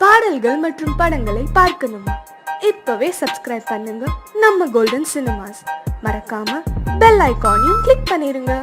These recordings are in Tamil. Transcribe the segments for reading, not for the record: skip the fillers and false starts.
பாடல்கள் மற்றும் படங்களை பார்க்கணுமா? இப்பவே சப்ஸ்கிரைப் பண்ணுங்க நம்ம கோல்டன் சினிமாஸ். மறக்காம பெல் ஐகானையும் கிளிக் பண்ணிருங்க.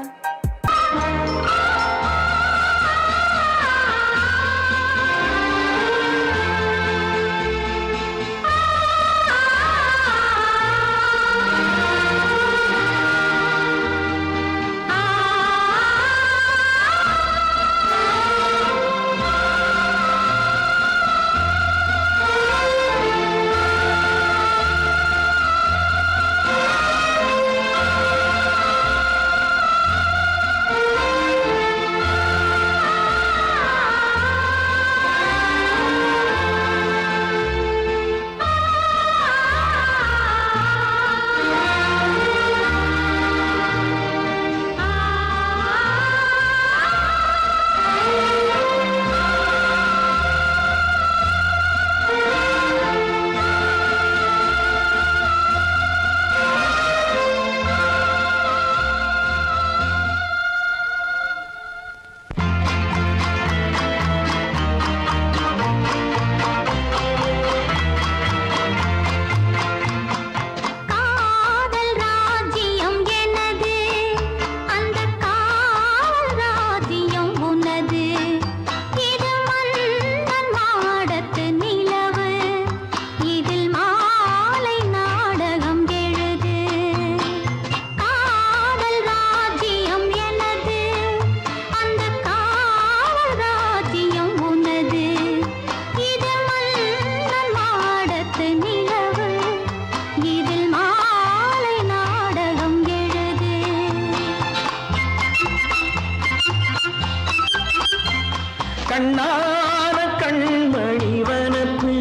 கண்ணான கண்மணி வனப்பு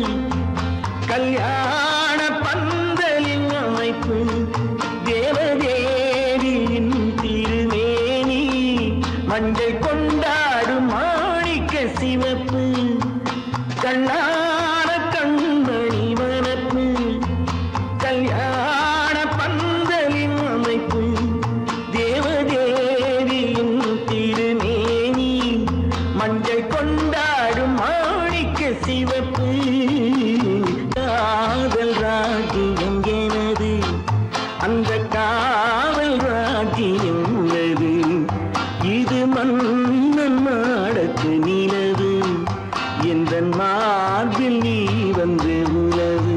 கல்யாண பந்தலின் அமைப்பு தேவதேவியின் திருமேனி மஞ்சள் கொண்டாடும் மாணிக்க சிவப்பு. கண்ணான கண்மணி வனப்பு கல்யாண பந்தலின் அமைப்பு தேவதேவியின் திருமேனி மஞ்சள் கொண்டாடும் மாணிக்க சிவப்பு. காதல் ராஜ்யம் எனது, அந்த காவல் ராஜ்யம் உள்ளது. இது மன்னன் நாடத்து நிலவு, எந்த மார்பில் நீ வந்து உலவு.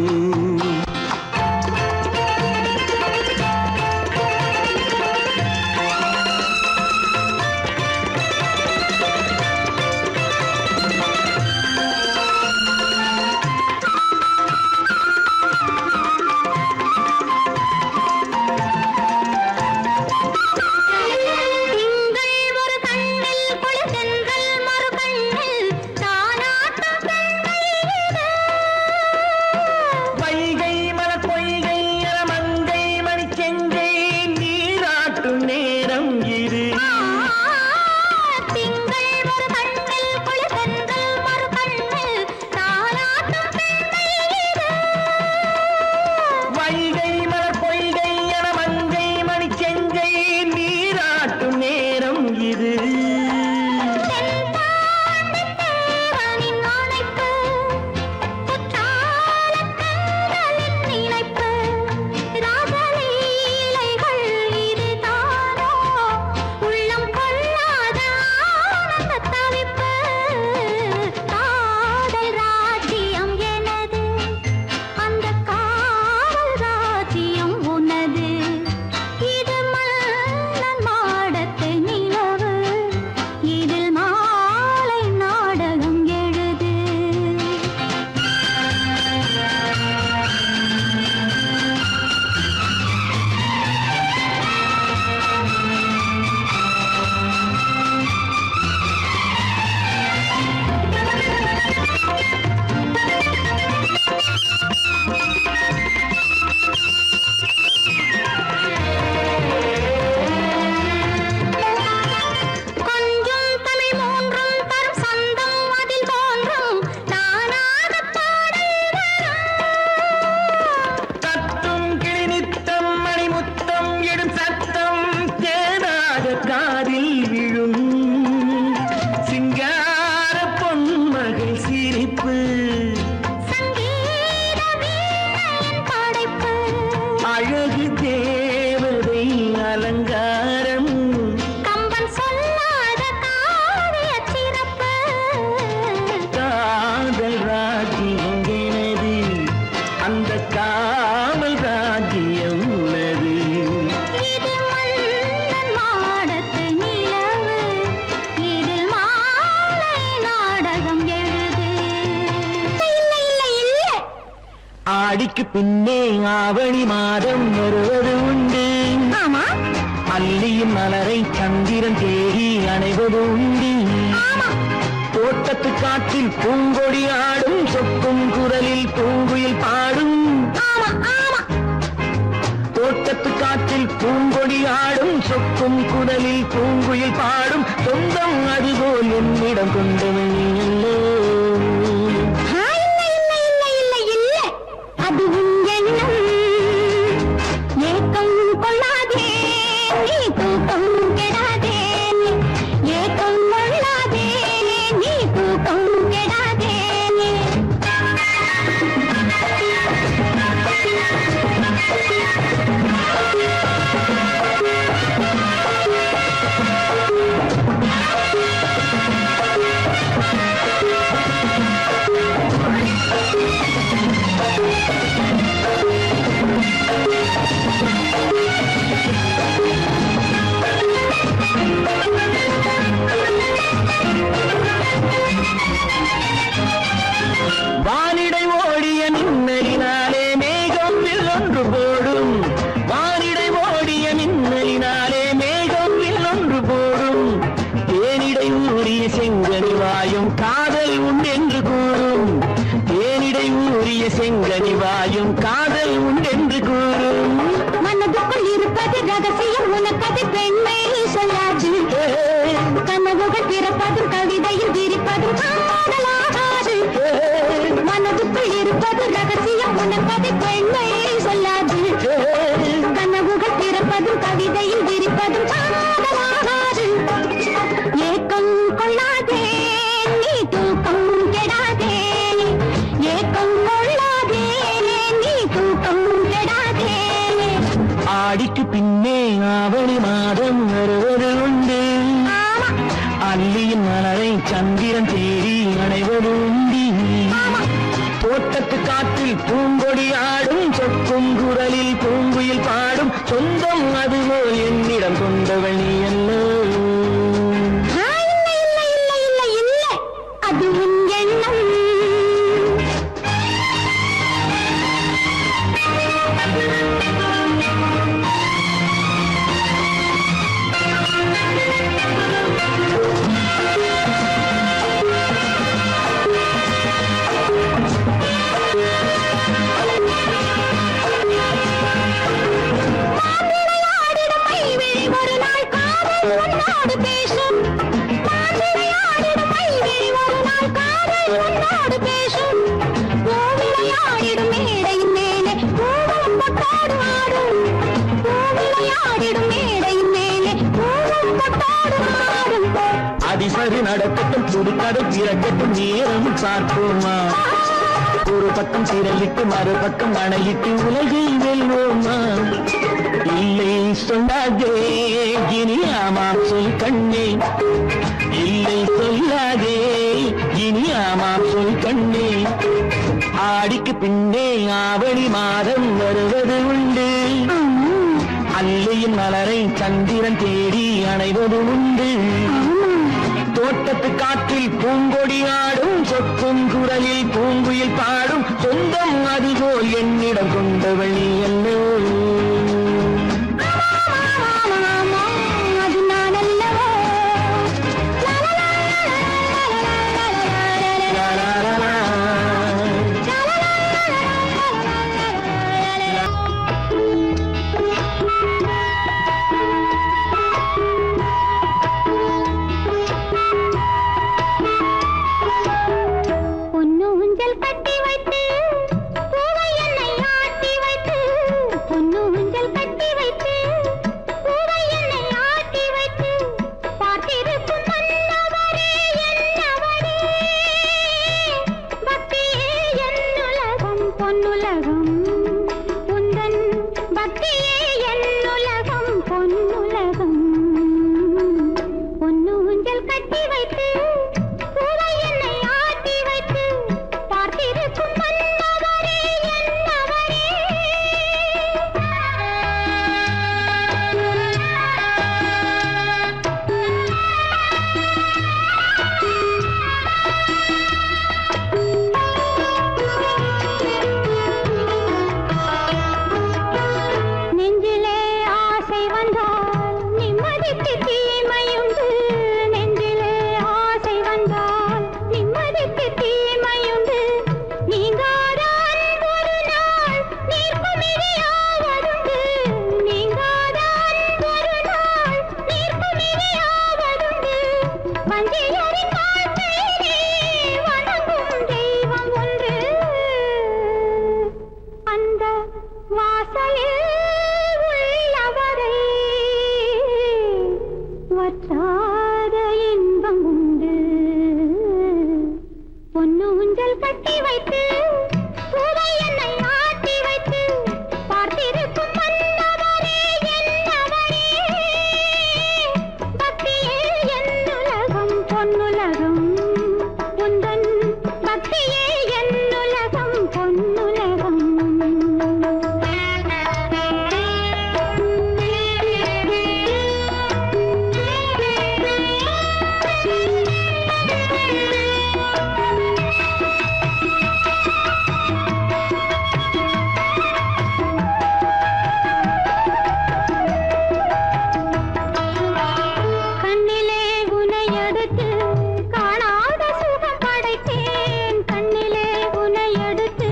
ஆடிக்கு பின்னே ஆவணி மாதம் வருவது உண்டு. ஆமா அல்லியின் மலரை சந்திரன் தேடி அணைவது உண்டு. தோட்டத்து காற்றில் பூங்கொடி ஆடும், சொக்கும் குரலில் பூங்குயில் பாடும். தோட்டத்து காற்றில் பூங்கொடி ஆடும், சொக்கும் குரலில் பூங்குயில் பாடும். சொந்தம் அதுபோல் என்னிடம் கொண்டவன் நீ அல்லோ. அது உன் எண்ணம். ஏக்கம் கொள்ளாதே நீ, தூக்கம் கெடாதே. ஏக்கம் கொள்ளாதே நீ, தூக்கம் கெடாதே. வானிடை ஓடிய மின்னலினாலே மேகம் ஒன்று போடும். வானிடை ஓடிய மின்னலினாலே மேகம் ஒன்று போடும். தேனிடை ஊறிய செங்கனி வாயும் காதல் உண்டென்று கூறும். தேனிடை ஊறிய செங்கனி வாயும் காதல் உண்டென்று கூறும். மனதுக்குள் இருப்பது ரகசியம், உனக்கது பெண்மை சொல்லாது. கனவுகள் பிறப்பதும் கவிதையில் விரிப்பதும் காதலாகாது. மனதுக்குள் இருப்பது ரகசியம், உனக்கது பெண்மை சொல்லாது. கனவுகள் பிறப்பதும் கவிதையில் விரிப்பதும் காதலாகாது. ஏக்கம் கொள்ளாதே நீ, தூக்கம் கெடாதே. ஏக்கம் கொள்ளாதே நீ, தூக்கம் கெடாதே. ஆடிக்கு பின்னே ஆவணி மாதம் வருவது உண்டு. அல்லியின் மலரை சந்திரன் தேடி அணைவது உண்டு. தோட்டத்து காற்றில் பூங்கொடி ஆடும், சொக்கும் குரலில் பூங்குயில் பாடும். சொந்தம் அதுபோல் என்னிடம் கொண்டவள் நீ அல்லோ. அது உன் எண்ணம். மாப்பிள்ளையாடிடும் மைவிழி ஒரு நாள் காதல் உன்னோடு பேசும். மாப்பிள்ளையாடிடும் மைவிழி ஒரு நாள் காதல் உன்னோடு பேசும். பூவிளையாடிடும் மேடையின் மேலே பூவும் பொட்டாடு ஆடும். பூவிளையாடிடும் மேடையின் மேலே பூவும் பொட்டாடு ஆடும். அதிசரி நடக்கட்டும், துடுக்கடை பிறக்கட்டும், நேரம் பார்ப்போமா. ஒரு பக்கம் திரளிட்டு மறுபக்கம் அணையிட்டு உலகை வெல்வோமா. இல்லை சொல்லாதே இனி ஆமாம் சொல் கண்ணே. இல்லை சொல்லாதே இனி ஆமாம் சொல் கண்ணே. ஆடிக்கு பின்னே ஆவணி மாதம் வருவது உண்டு. அல்லியின் மலரை சந்திரன் தேடி அணைவது உண்டு. தோட்டத்து காற்றில் பூங்கொடி ஆடும், சொக்கும் குரலில் பூங்குயில் பாடும். சொந்தம் அதுபோல் என்னிடம் கொண்டவள் நீ அல்லோ. அது நான் அல்லவோ. பொன்னு ஊஞ்சல் கட்டி வைத்து பூவை என்னை ஆட்டி வைத்து. பொன்னு ஊஞ்சல் கட்டி வைத்து பூவை என்னை ஆட்டி வைத்து. பார்த்திருக்கும் மன்னவரே என்னவரே. பக்தியே என்னுலகம் பொன்னுலகம். உந்தன் பக்தியே என்னுலகம் பொன்னுலகம். பொன்னு ஊஞ்சல் கட்டி வைத்து பூவை என்னை ஆட்டி வைத்து. பார்த்திருக்கும் மன்னவரே என்னவரே. கட்டி வைத்து பூவை என்னை ஆட்டி வைத்து பார்த்திருக்கும் மன்னவரே என்னவரே பக்தியே என்னுலகம் பொன்னுலகம் உந்தன் பக்தியே என்னுலகம் பொன்னுலகம் கண்ணிலே உனை எடுத்து காணாத சுகம் படைத்தேன் கண்ணிலே உனை எடுத்து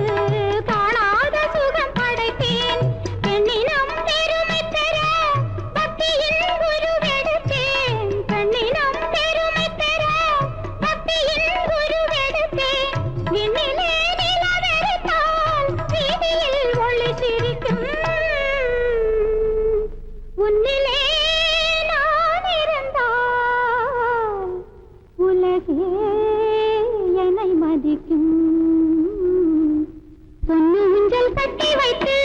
காணாத சுகம் படைத்தேன் பெண்ணினம் பெருமை பெற பக்தியின் குருவெடுத்தேன் பெண்ணினம் பெருமை பெற பக்தியின் குருவெடுத்தேன் விண்ணிலே நிலவெடுத்தால் வீதியில் ஒளி சிரிக்கும் உன்னிலே நான் இருந்தால் உலகே என்னை மதிக்கும் பொன்னு ஊஞ்சல் கட்டி வைத்து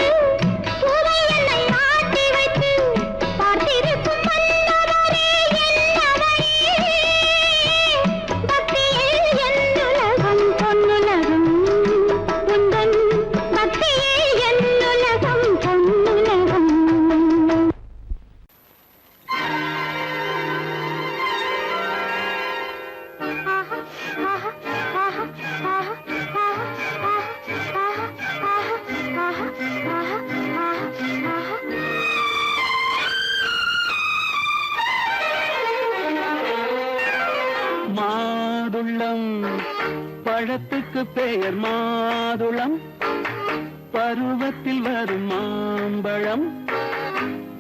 பூவை என்னை ஆட்டி வைத்து பார்த்திருக்கும் மன்னவரே என்னவரே பக்தியே என்னுலகம் பொன்னுலகம் உந்தன் பக்தியே என்னுலகம் பொன்னுலகம் மாதுளம் பழத்துக்கு பெயர் மாதுளம் பருவத்தில் வரும் மாம்பழம்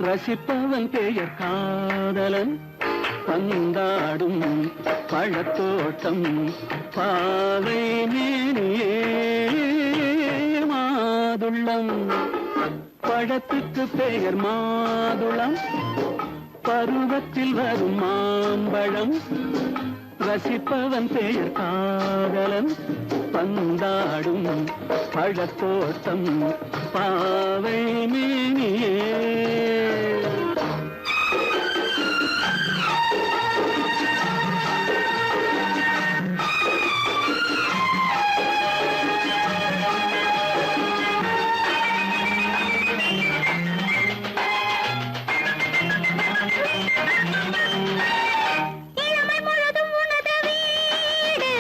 ரசிப்பவன் பெயர் காதலன் பந்தாடும் பழத்தோட்டம் பாவை மேனியே மாதுளம் பழத்துக்கு பெயர் மாதுளம் பருவத்தில் வரும் மாம்பழம் ரசிப்பவன் பெயர் காதலன் பந்தாடும் பழத்தோட்டம் பாவை மேனியே இளமை முழுதும் உனது வீடு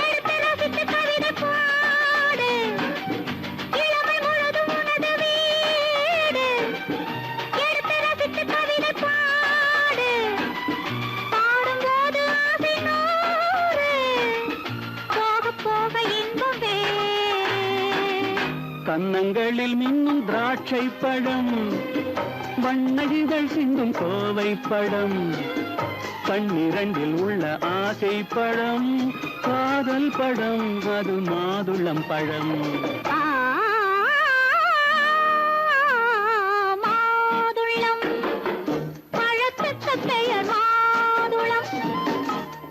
எடுத்து ரசித்து கவிதை பாடு இளமை முழுதும் உனது வீடு எடுத்து ரசித்து கவிதை பாடு பாடும்போது ஆசை நூறு போக போக இன்பம் வேறு கன்னங்களில் மின்னும் திராட்சை பழம் வண்ணகிகள் சிந்தும் கோவை பழம் கண்ணிரண்டில் உள்ள ஆசை பழம் காதல் பழம் அது மாதுளம் பழம் மாதுளம் பழத்துக்கு பெயர் மாதுளம்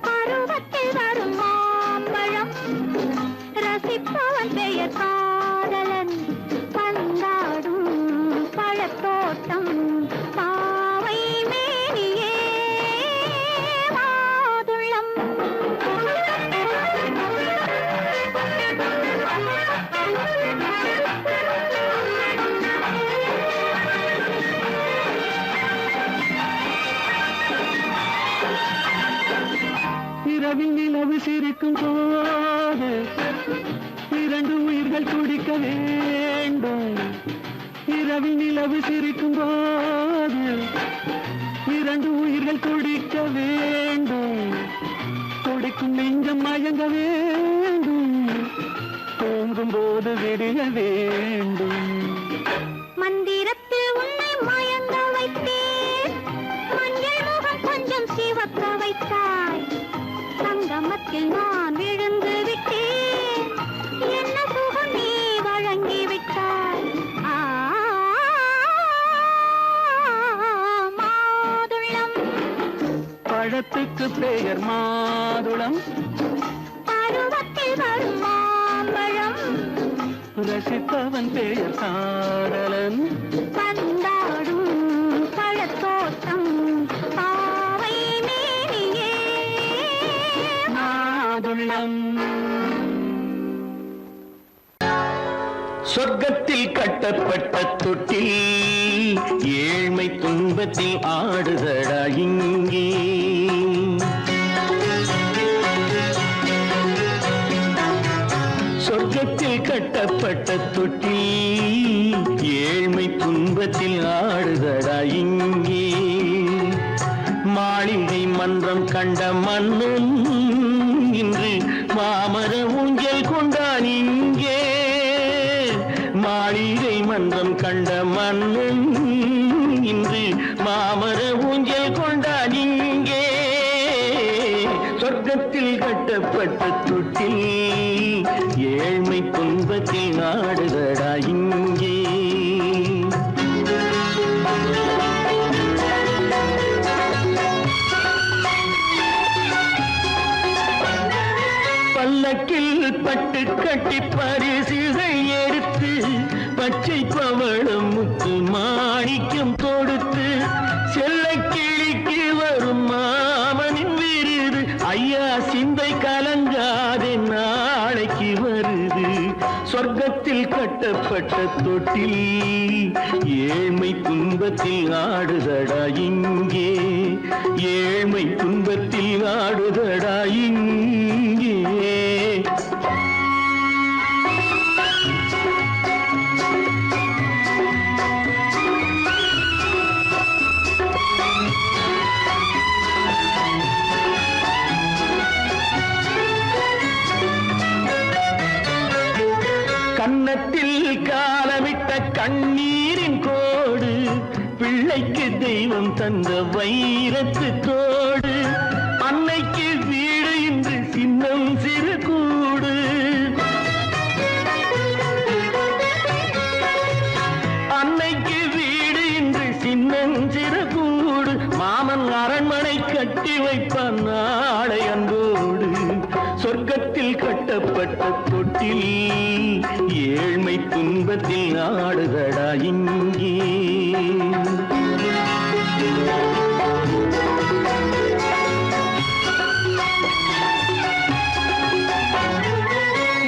பருவத்தில் வரும் மாம்பழம் ரசிப்பவன் பெயர் காதலன் பந்தாடும் பழத்தோட்டம் பாவை மேனியே மாதுளம் இரவில் நிலவு சிரிக்கும் போது இரண்டு உயிர்கள் துடிக்க வேண்டும் இரவில் நிலவு சிரிக்கும் போது இரண்டு உயிர்கள் துடிக்க வேண்டும் துடிக்கும் நெஞ்சம் மயங்க வேண்டும் தூங்கும் போது விடிய வேண்டும் மந்திரத்தில் உன்னை மயங்க வைத்தேன் மஞ்சள் முகம் கொஞ்சம் சிவக்க வைத்தாய் சங்கமத்தில் நான் விழுந்து விட்டேன் என்ன சுகம் நீ வழங்கி விட்டாய் மாதுளம் பழத்துக்கு பெயர் மாதுளம் பருவத்தில் வரும் ரசிப்பவன் பெயர் காதலன். பந்தாடும் பழத்தோட்டம் பாவை மேனியே மாதுளம். சொர்க்கத்தில் கட்டப்பட்ட தொட்டில் ஏழ்மை துன்பத்தில் ஆடுதடா இங்கே. சொர்க்கத்தில் கட்டப்பட்ட தொட்டில் ஏழ்மை துன்பத்தில் ஆடுதடா இங்கே. மாளிகை மன்றம் கண்ட மன்னன் இன்று மாமர ஊஞ்சல் கொண்டான் இங்கே. மாளிகை மன்றம் கண்ட மன்னன் இன்று மாமர ஊஞ்சல் கொண்டான் இங்கே. சொர்க்கத்தில் கட்டப்பட்ட தொட்டில் ஏழ்மை துன்பத்தில் நாடுதடா இங்கே. பல்லக்கில் பட்டு கட்டி பரிசுகள் எடுத்து பச்சை பவளம் முத்து மாணிக்கம் தொடுத்து செல்லை கிளிக்கு வரும் மாமனின் விருது. ஐயா சிந்தை கலங்காதே நாளைக்கு வருது. சொர்க்கத்தில் கட்டப்பட்ட தொட்டில் ஏழ்மை துன்பத்தில் ஆடுதடா இங்கே. ஏழ்மை துன்பத்தில் ஆடுதடா இங்கே. கன்னத்தில் காலமிட்ட கண்ணீரின் கோடு பிள்ளைக்கு தெய்வம் தந்த வைரத்து தோடு. அன்னைக்கு வீடு இன்று சின்னம் சிறு கூடு. அன்னைக்கு வீடு இன்று சின்னம் சிறு கூடு. மாமன் அரண்மனை கட்டி வைப்பான் நாளை அன்போடு. சொர்க்கத்தில் கட்டப்பட்ட தொட்டில் ஏழ்மை துன்பத்தில் ஆடுதடா இங்கே.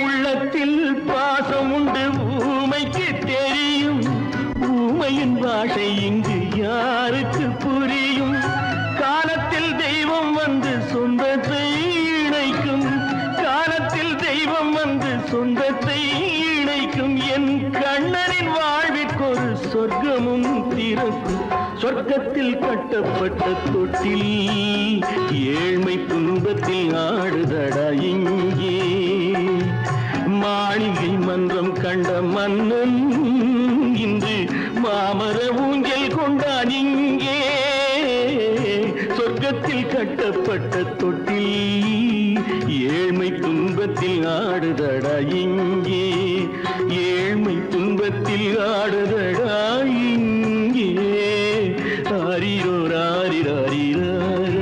உள்ளத்தில் பாசம் உண்டு ஊமைக்கு தெரியும். ஊமையின் பாஷை இங்கு யாருக்கு புரியும்? காலத்தில் தெய்வம் வந்து சொந்தத்தை இணைக்கும். காலத்தில் தெய்வம் வந்து சொந்தத்தை இணைக்கும். என் கண்ணனின் வாழ்விற்கொரு சொர்க்கமும் திறக்கும். சொர்க்கத்தில் கட்டப்பட்ட தொட்டில் ஏழ்மை துன்பத்தில் ஆடுதடா இங்கே. மாளிகை மன்றம் கண்ட மன்னன் இன்று மாமர ஊஞ்சல் கொண்டான் இங்கே. சொர்க்கத்தில் கட்டப்பட்ட தொட்டில் ஏழ்மை துன்பத்தில் ஆடுதடா இங்கே. ஏழ்மை துன்பத்தில் ஆடுதடா இங்கே. ஆரிரோ ராரிராரிராரோ,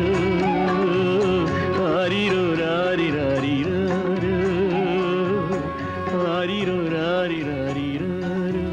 ஆரிரோ ராரிராரிராரோ, ஆரிரோ ராரிராரிராரோ.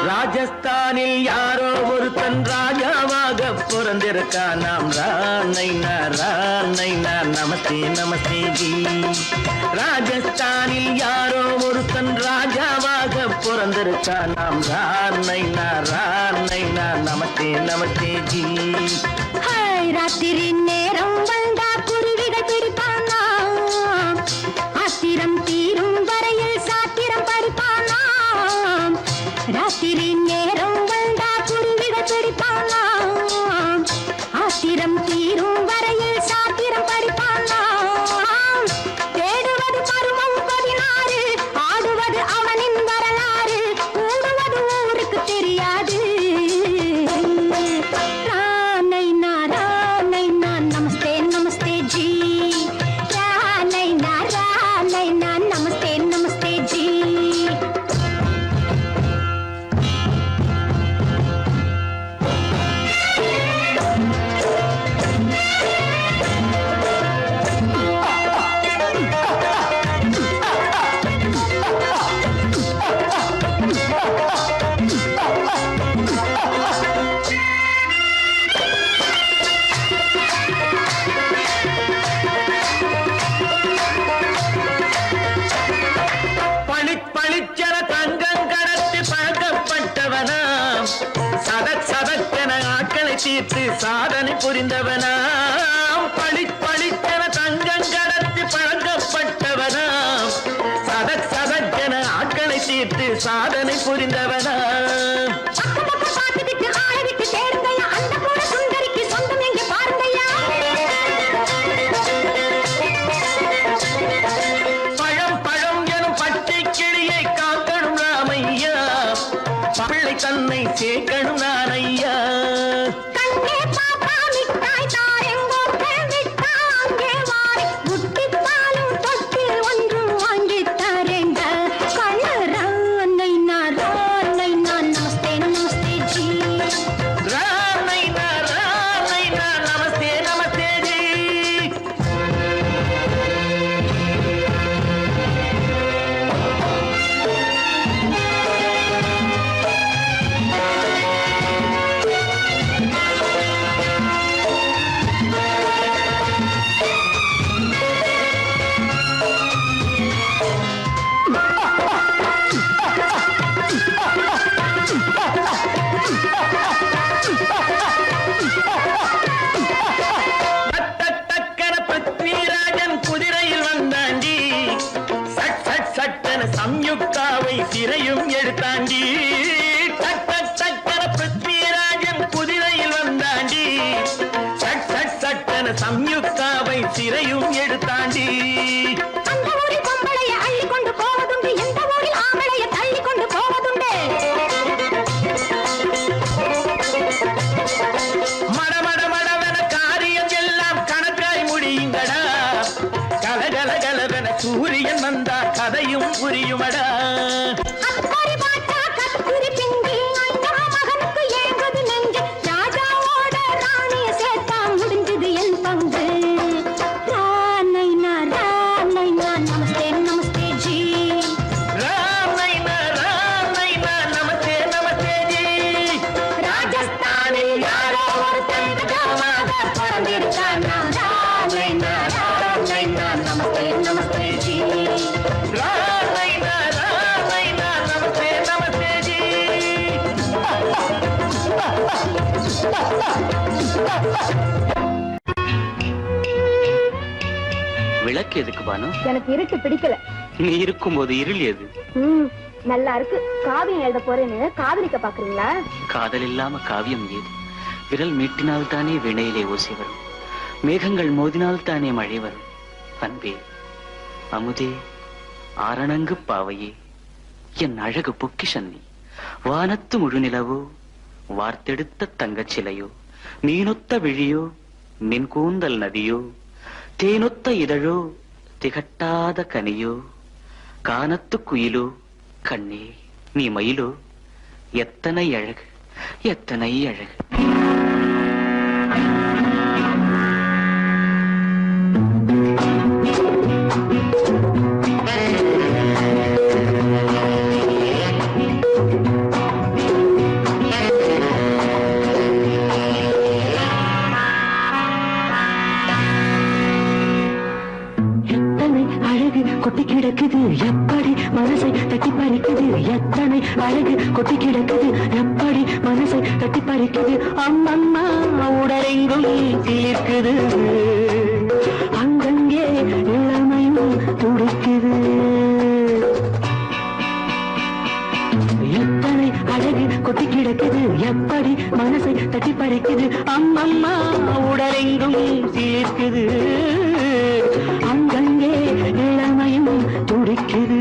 ராஜஸ்தானில் யாரோ ஒருத்தன் ராஜாவாக பிறந்திருக்கான். நாம் ராணைனா ராணைனா நமஸ்தே நமஸ்தே ஜி. ராஜஸ்தானில் யாரோ ஒருத்தன் ராஜாவாக பிறந்திருக்கான். நாம் ராணைனா ராணைனா நமஸ்தே நமஸ்தே ஜி. ராத்திரி நேரம் வந்தா குருவிகள் பிடிப்பானா, ஆத்திரம் தீரும் வரையில் சாத்திரம் படிப்பானா. ராத்திரி நேரம் வந்தா குருவிகள் பிடிப்பானா, ஆத்திரம் தீரும் வரையில் சாத்திரம் படிப்பானா. தேடுவது பருவம் 16, ஆடுவது அவனின் வரலாறு, கூடுவது ஊருக்கு தெரியாது. சதக் சதக்கென ஆட்களை தீர்த்து சாதனை புரிந்தவனாம். பளிப்பளித்தென தங்கம் கடத்தி பழக்கப்பட்டவனாம். சதக் சதக்கென ஆட்களை தீர்த்து சாதனை புரிந்தவனாம். பழம் பழம் எனும் பச்சை கிளியை காக்கணும் ராமையா. பிள்ளை தன்னை சேர்க்கணும் நான் ஐயா. சம்யுக்தாவை சிறையும் எடுத்தாண்டி. டக் டக் டக்கன பிருத்விராஜன் குதிரையில் வந்தாண்டி. சட் சட் சட்டன சம்யுக்தாவை சிறையும் எடுத்தாண்டி. மடமட மடவென காரியம் எல்லாம் கணக்காய் முடியுங்கடா. கலகல கலவென சூரியன் வந்தா கதையும் புரியுமடா. விளக்கு எதுக்கு பானு? எனக்கு இருட்டு பிடிக்கல. நீ இருக்கும்போது இருள் எது? நல்லா இருக்கு. காவியம் எழுத போறேன்னு காதலிக்க பாக்குறீங்களா? காதல் இல்லாம காவியம் ஏது? விரல் மீட்டினால் தானே வினையிலே ஓசை வரும். மேகங்கள் மோதினால் தானே மழை வரும். அன்பே, அமுதே, ஆரணங்கு பாவையே, என் அழகு பொக்கிஷன்னி. வானத்து முழுநிலவோ, வார்த்தெடுத்த தங்கச் சிலையோ, மீனொத்த விழியோ, நின் கூந்தல் நதியோ, தேனொத்த இதழோ, திகட்டாத கனியோ, கானத்து குயிலோ, கண்ணே நீ மயிலோ, எத்தனை அழகு, எத்தனை அழகு. கொட்டி கிடக்குது எப்படி மனசை தட்டி பறிக்குது. எத்தனை அழகு கொட்டி கிடக்குது எப்படி மனசை தட்டி பறிக்குது. அம்மம்மா உடலெங்கும் தீர்க்குது. அங்கங்கே இளமையும் துடிக்குது. எத்தனை அழகு கொட்டி கிடக்குது எப்படி மனசை தட்டி பறிக்குது. அம்மம்மா உடலெங்கும் தீர்க்குது. அங்கங்கே இளமையும் துடிக்குது.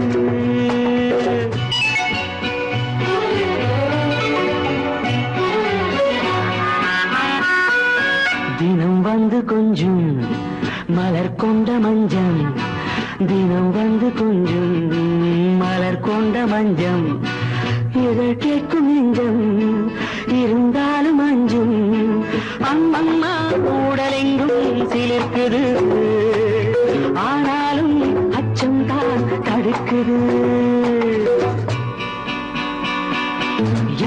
தினம் வந்து கொஞ்சம் மலர் கொண்ட மஞ்சம். தினம் வந்து கொஞ்சம் மலர் கொண்ட மஞ்சம். இதழ் கேட்கும் நெஞ்சம் இருந்தாலும் அஞ்சும். அம்மம்மா உடலெங்கும் சிலிர்க்குது. ஆனாலும் அச்சம் தான் தடுக்குது.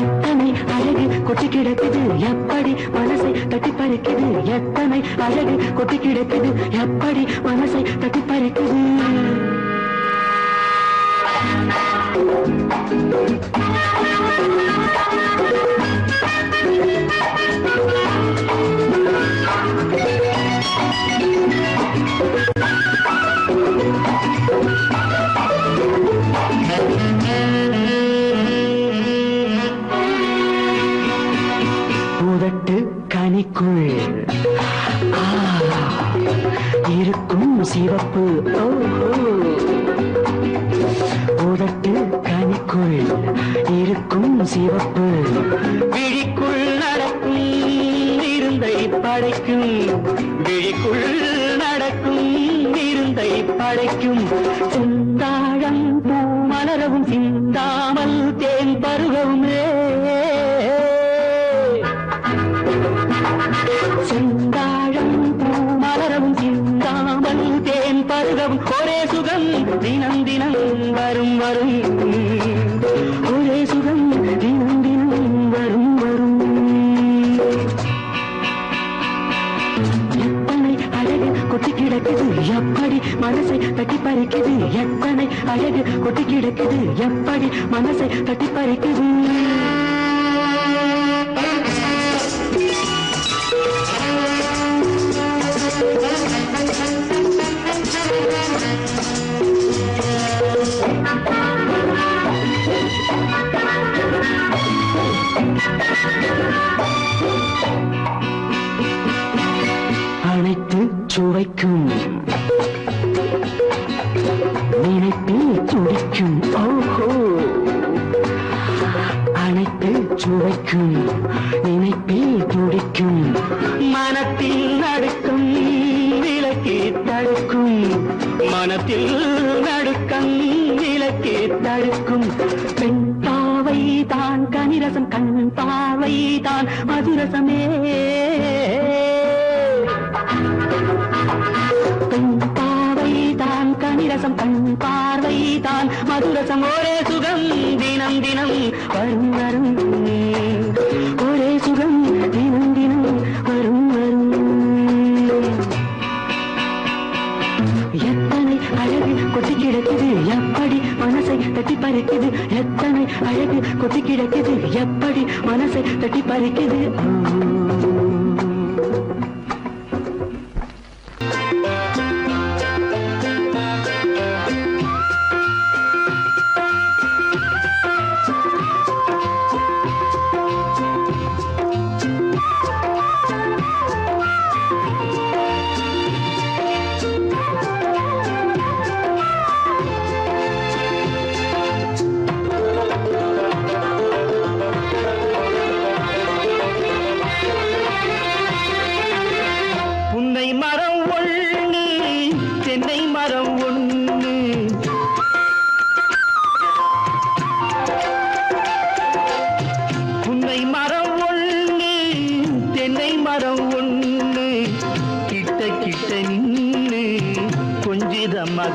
எத்தனை அழகு கொட்டி கிடக்குது எப்படி மனசை தட்டி பறிக்குது. எத்தனை அழகு கொட்டி கிடக்குது எப்படி மனசை தட்டி பறிக்குது. உதட்டு கனிக்குள் இருக்கும் சிவப்பு உதட்டு கனிக்குள் இருக்கும் சிவப்பு விழிக்குள் நடக்கும் இருந்தை படைக்கும் விழிக்குள் நடக்கும் இருந்தை படைக்கும் செந்தாழம் பூ மலரவும் சிந்தாமல் தேன் பருகவுமே செந்தாழம் பூ மலரவும் சிந்தாமல் தேன் பருகவும் ஒரே சுகம் தினம் தினம் வரும் வரும் ஒரே சுகம் தினம் தினம் வரும் வரும் எத்தனை அழகு கொட்டி கிடக்குது எப்படி மனசை தட்டி பறிக்குது எத்தனை அழகு கொட்டி கிடக்குது எப்படி மனசை தட்டி பறிக்குது அனைத்து சுவைக்கும் நினைப்பில் துடிக்கும் ஓஹோ அனைத்து சுவைக்கும் நினைப்பில் துடிக்கும் மனத்தில் நடுக்கும் விலக்கி தடுக்கும் மனத்தில் நடுக்கம் விலக்கி தடுக்கும் பெண் பாவை தான் கனிரசம் கண் பாவை தான் மதுரசமே பெண் பாவை தான் கனிரசம் கண் பார்வை தான் மதுரசம் ஒரே சுகம் தினம் தினம் வரும் வரும் ஒரே சுகம் தினம் தினம் வரும் வரும் எத்தனை அழகு கொட்டி கிடக்குது எப்படி மனசை தட்டி பறிக்குது எத்தனை அழகு கொட்டி கிடக்குது எப்படி மனசை தட்டி பறிக்குது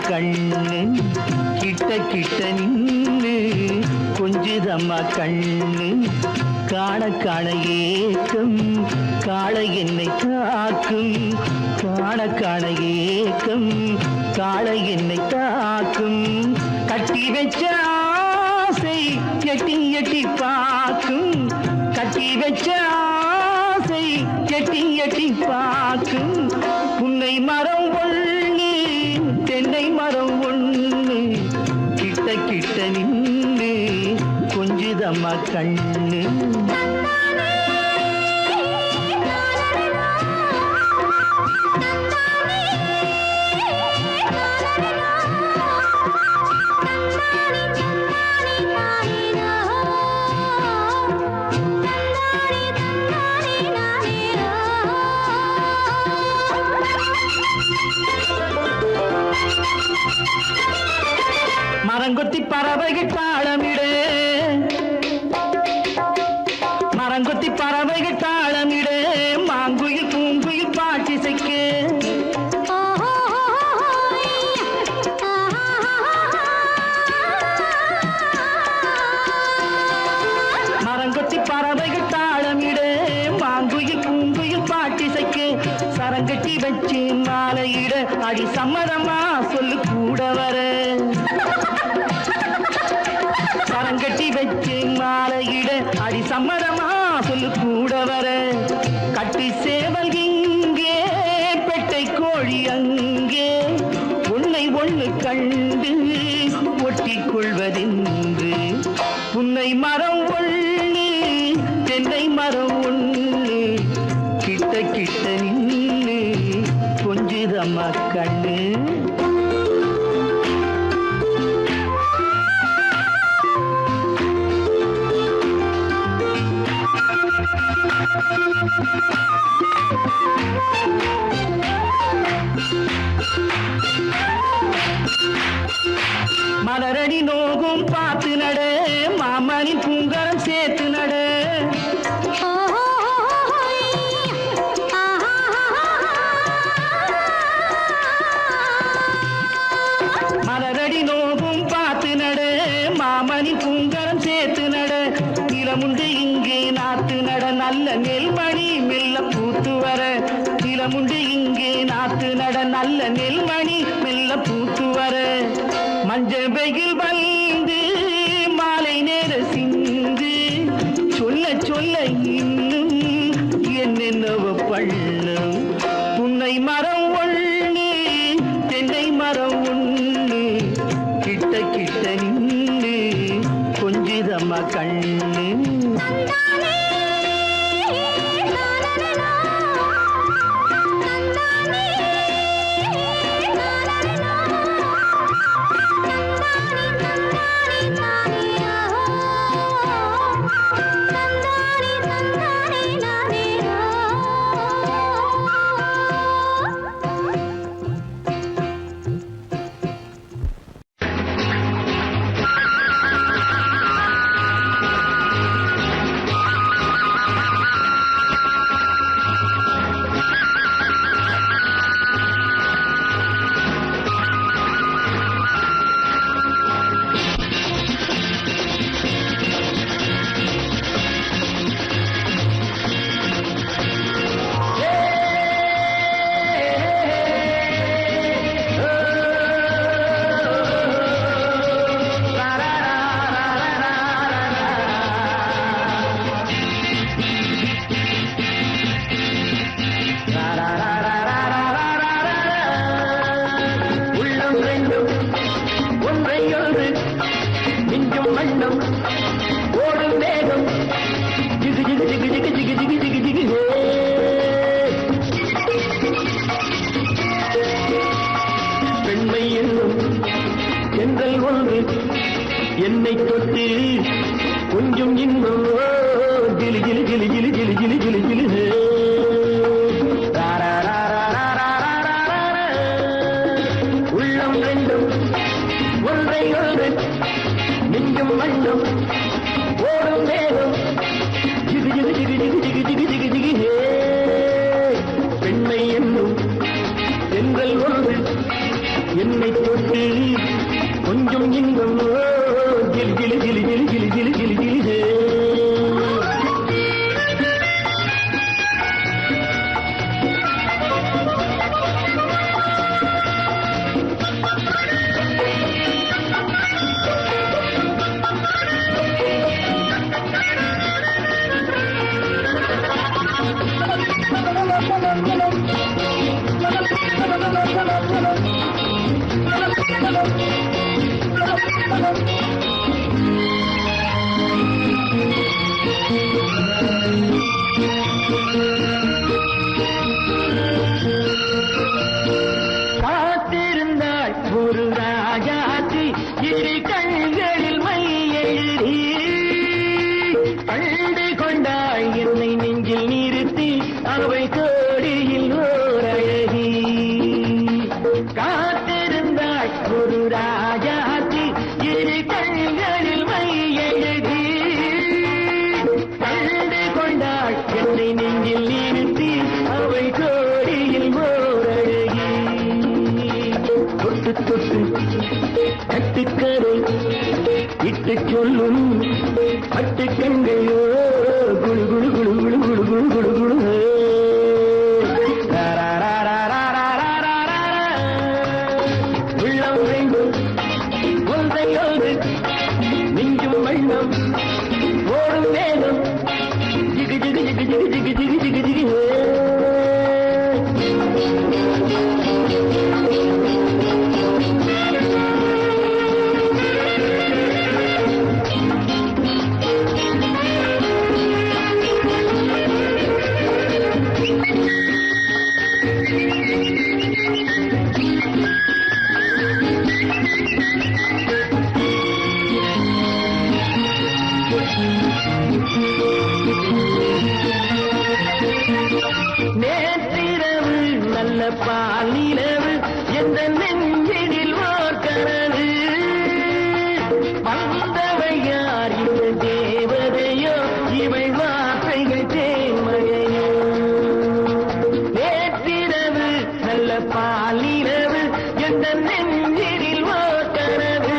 கண்ணு கிட்ட கிட்ட நின்னு கொஞ்சுதம்மா கண்ணு காண காண ஏக்கம் காளை என்னை தாக்கும் காண காண ஏக்கம் காளை என்னை தாக்கும் கட்டி வச்ச ஆசை எட்டி எட்டி பார்க்கும் கட்டி வச்ச ஆசை எட்டி எட்டி பார்க்கும் புன்னை மரம் ஒண்ணு தென்னை மரம் ஒண்ணு கிட்ட கிட்ட நின்று கொஞ்சுதம்மா கண்ணு மரங்கொத்தி பறவைகள் தாளமிடு மரங்கொத்தி பறவைகள் தாளமிடு மாங்குயில் பூங்குயில் பாட்டிசைக்கு மரங்கொத்தி பறவைகள் தாளமிடு மாங்குயில் பூங்குயில் பாட்டிசைக்கு சரங்கட்டி வச்சு மாலையிட அடி சம்மதமா சொல்லு கூட வர சரங்கட்டி வச்சு மாலையிட அடி சம்மதமா சொல்லு கூட வர கட்டி சேவல் இங்கே பெட்டை கோழி அங்கே உன்னை ஒண்ணு கண்டு ஒட்டிக் கொள்வதென்று புன்னை மரம் ஒண்ணு தென்னை மரம் ஒண்ணு கண்ணு. மலரடி நோகும் பார்த்து நட, மாமனின் பூங்கரம் சேர்த்து நட. மலரடி நோகும் பார்த்து நட, மாமனின் பூங்கரம் சேர்த்து நட. நிலமுண்டு இங்கே நாத்து நட, நல்ல நெல்மணி மெல்ல பூத்து வர. நிலமுண்டு இங்கே நாத்து நட, நல்ல நெல்மணி மெல்ல பூத்து வர. மஞ்சள் வெயில் வந்து மாலை நேர சிந்து, சொல்ல சொல்ல இன்னும் என்னென்னவ பண்ணும். புன்னை மரம் ஒண்ணு, தென்னை மரம் ஒண்ணு, கிட்ட கிட்ட நின்று கொஞ்சிதம்மா கண்ணு. என்னை தொட்டு கொஞ்சம் இன்னும் ஜிலி ஜிலி ஜிலி ஜிலி ஜிலி ஜிலி ஜிலி ஜிலி. உள்ளம் ரெண்டும் ஒன்றை ஒன்று நெஞ்சும் மண்ணும் ஓடும் வேகம் ஜிகு ஜிகு ஜிகு ஜிகு ஜிகு ஜிகு ஜிகு ஜிகு. பெண்மை என்னும் தென்றல் ஒன்று என்னை தொட்டு கொஞ்சம் இன்பம் ஜிலி ஜிலி ஜிலி ஜிலி ஜிலி ஜிலி ஜிலி ஜிலி. காத்திருந்தாள் ஒரு ராஜாத்தி இரு கண்களில் மை எழுதி, கண்டு கொண்டாள் என்னை நெஞ்சில் நிறுத்தி அவை கோடியில் ஓர் அழகி. காத்திருந்தாள் ஒரு ராஜாத்தி இரு கண்களில் மை எழுதி, கண்டு கொண்டாள் என்னை நெஞ்சில் நிறுத்தி அவை கோடியில் ஓர் அழகி. தொட்டு தொட்டு கட்டுக்கரை இட்டு சொல்லும் பட்டு கண்கையோ குழு குழு குழு குழு குழு குழு குழு குழு. உள்ளம் வேண்டும் ஒன்றை ஒன்று நெஞ்சும் வண்ணம் ஓடும் வேகம் ஜிகு ஜிகு ஜிகு ஜிகு ஜிகு ஜிகு ஜிகு ஜிகு. பால் நிலவு எந்த நெஞ்சினில் வார்க்கிறது வந்தவை யார் இந்த தேவதையோ இவை வார்த்தைகள் தேன்மழையோ நேற்றிரவு நல்ல பால் நிலவு எந்த நெஞ்சினில் வார்க்கிறது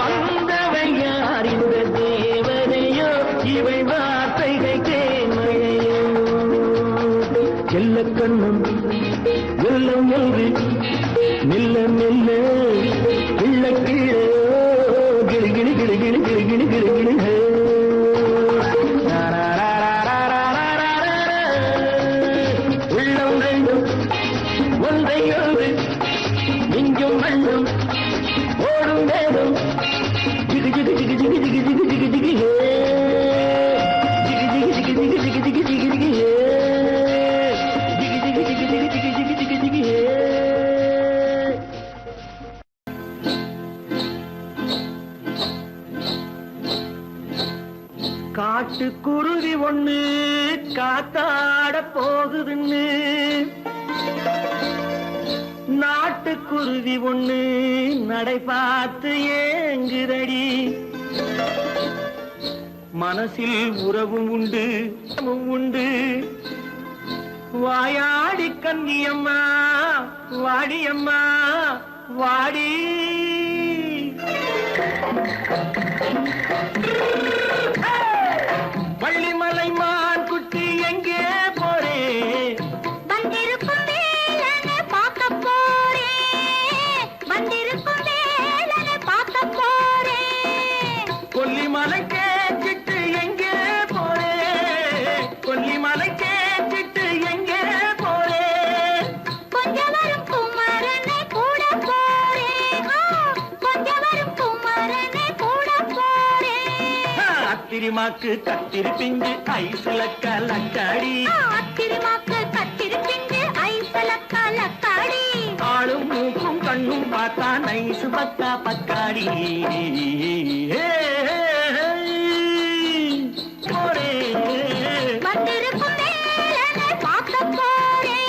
வந்தவை யார் இந்த தேவதையோ இவை வார்த்தைகள் தேன்மழையோ செல்ல கண்ணம் வெள்ளம் என்று மெல்ல மெல்ல கிள்ள கீழே கிளி கிளி கிளி கிளி கிளி கிளி கிளி கிளி உள்ளம் ரெண்டும் ஒன்றை ஒன்று மிஞ்சும் மண்ணும் ஓடும் வேடும் ஜிகு ஜிகு ஜிகு ஜிகு ஜிகு ஜிகு ஜிகு ஜிகு ஜிகு ஜிகு ஜிகு ஜிகு ஜிகு ஜிகு ஜிகு ஜிகு காட்டுக்குருவி ஒண்ணு காத்தாட போகுதுன்னு நாட்டுக்குருவி ஒண்ணு நடை பார்த்து ஏங்குதடி மனசில் உறவும் உண்டு உண்டு வாயாடி கன்னியம்மா வாடியம்மா வாடி வள்ளிமலை மான் குட்டி எங்கே போறே வந்திருக்கும் வேலனை பார்க்க போறேன் வந்திருக்கும் வேலனை பார்க்க போறேன் கொல்லிமலை கேட்டுட்டு எங்கே போறே கொல்லிமலை கேட்டுட்டு எங்கே போறே கொஞ்சம் வரும் குமரனை கூட போறேன் கொஞ்சம் வரும் குமரனை கூட போறேன் அத்திரிமாக்கு கத்திரி பிஞ்சு ஐசுல கலக்காடி அத்திரிமாக்கு கத்திரி பிஞ்சு ஐசல கலக்காடி ஆளும் மூக்கும் கண்ணும் பார்த்தா நைசு பக்கா பக்காடி போரே வந்திருக்கும் வேலனை பார்க்க போறேன்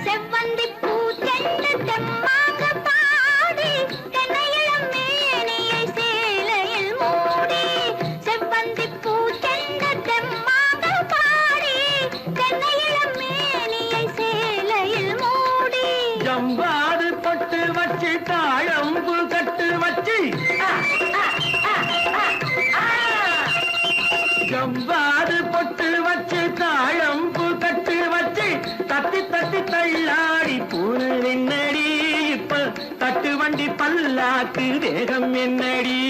செவ்வந்தி பூ தென்று தெம்மாக பாடி தென்னையிளம் மேனியை சேலையில் மூடி செவ்வந்தி பூ தென்று தெம்மாக பாடி தென்னையிளம் மேனியை சேலையில் மூடி ஜம்பாது பொட்டு வச்சு தாழம்பு கட்டு வச்சு ஜம்பாது பொட்டு வச்சு தாழம்பு கட்டு வச்சு தட்டி தட்டி தள்ளாடி பூனு என்னடி இப்ப தட்டு வண்டி பல்லாக்கு வேகம் என்னடி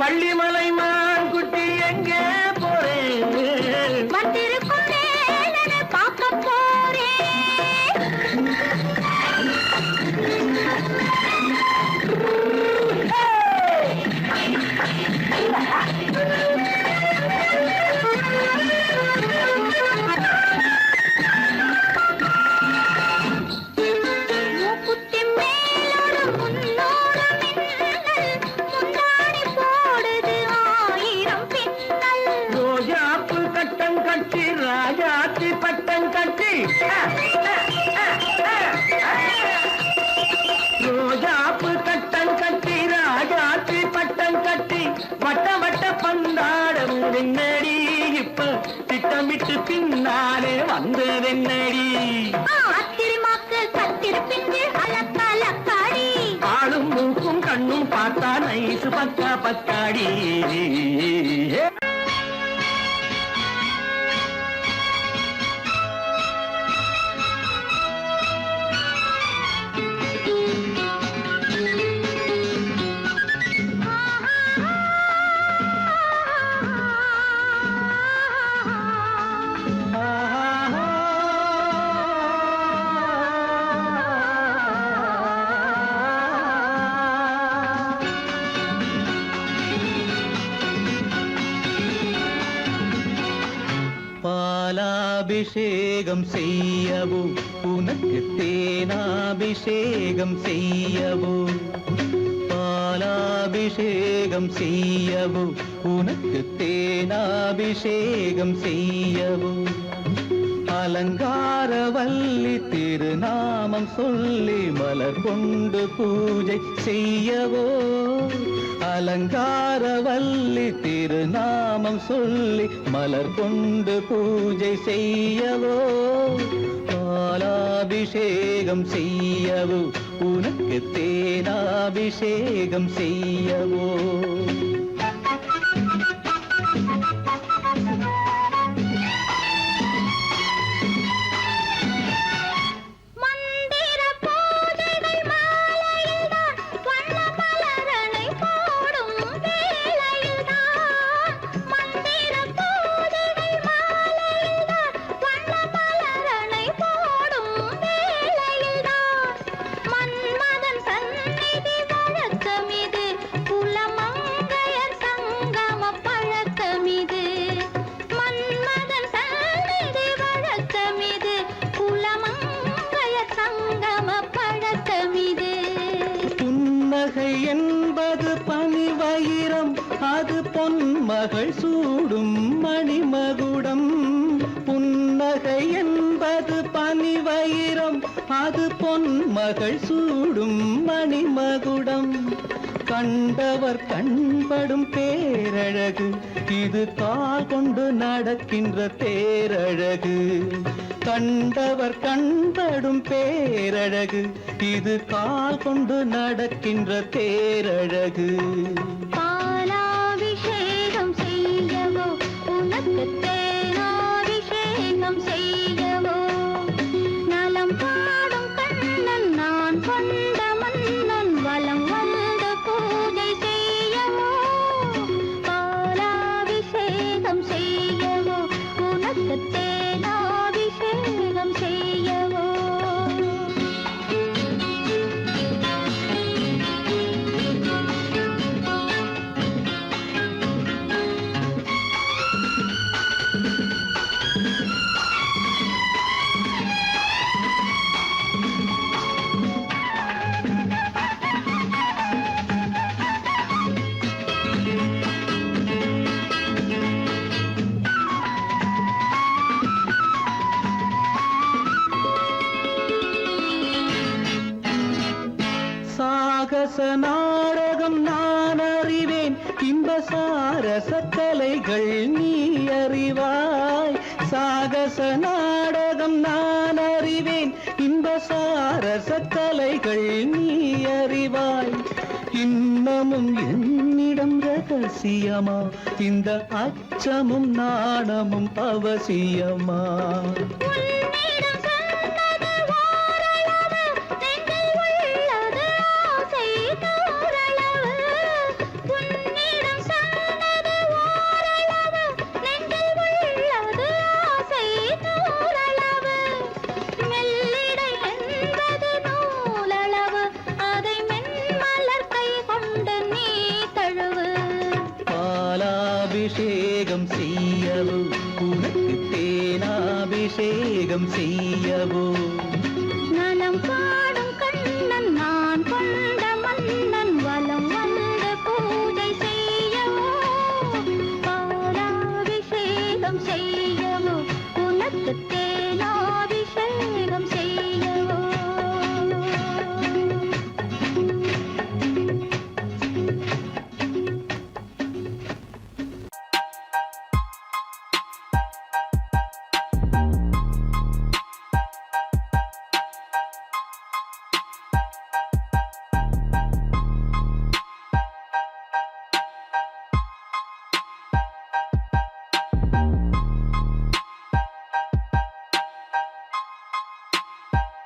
வள்ளிமலை மான் குட்டி எங்கே போறேன் வந்திருக்கும் வேலனை பார்க்க போறேன் மூக்குத்தி மேலோடு முன்னோடு மின்னல் முந்தாடி போடுது ஆயிரம் பின்னல் ரோஜாப்பு கட்டம் கட்டி ராஜாத்தி பட்டம் கட்டி ரோஜாப்பு கட்டம் கட்டி ராஜாத்தி பட்டம் கட்டி வட்ட வட்ட பந்தாடம் என்னடி இப்ப திட்டமிட்டு பின்னாலே வந்ததென்னடி அத்திரிமாக்கு கத்திரி பிஞ்சு அலக்காடி ஆளும் மூக்கும் கண்ணும் பார்த்தா நைசு பக்கா பக்காடி பாலாபிஷேகம் செய்யவோ உனக்கு தேனாபிஷேகம் செய்யவோ பாலாபிஷேகம் செய்யவோ உனக்கு தேனாபிஷேகம் செய்யவோ அலங்காரவல்லி திருநாமம் சொல்லி மலர் கொண்டு பூஜை செய்யவோ அலங்காரவல்லி திருநாமம் சொல்லி மலர் கொண்டு பூஜை செய்யவோ பாலாபிஷேகம் செய்யவோ உனக்கு தேனாபிஷேகம் செய்யவோ என்பது பனிவயிரம் அது பொன்மகள் சூடும் மணிமகுடம் புன்னகை என்பது பனிவயிரம் அது பொன்மகள் சூடும் மணிமகுடம் கண்டவர் கண்படும் பேரழகு இது கால் கொண்டு நடக்கின்ற தேரழகு கண்டவர் கண்படும் பேரழகு இது கால் கொண்டு நடக்கின்ற தேரழகு பாலாபிஷேகம் செய்யவோ உனக்கு தேனாபிஷேகம் செய்யவோ நலம் பாடும் கண்ணன் நான் கொண்ட மன்னன் வலம் வந்து பூஜை செய்யவோ பாலாபிஷேகம் செய்யவோ உனக்கு தேனாபிஷேகம் செய்யவோ சாகச நாடகம் நான் அறிவேன் இன்ப சாரச கலைகள் நீ அறிவாய் சாகச நாடகம் நான் அறிவேன் இன்ப சாரச கலைகள் நீ அறிவாய் இன்னமும் என்னிடம் ரகசியமா இந்த அச்சமும் நாணமும் அவசியமா உன்னிடம்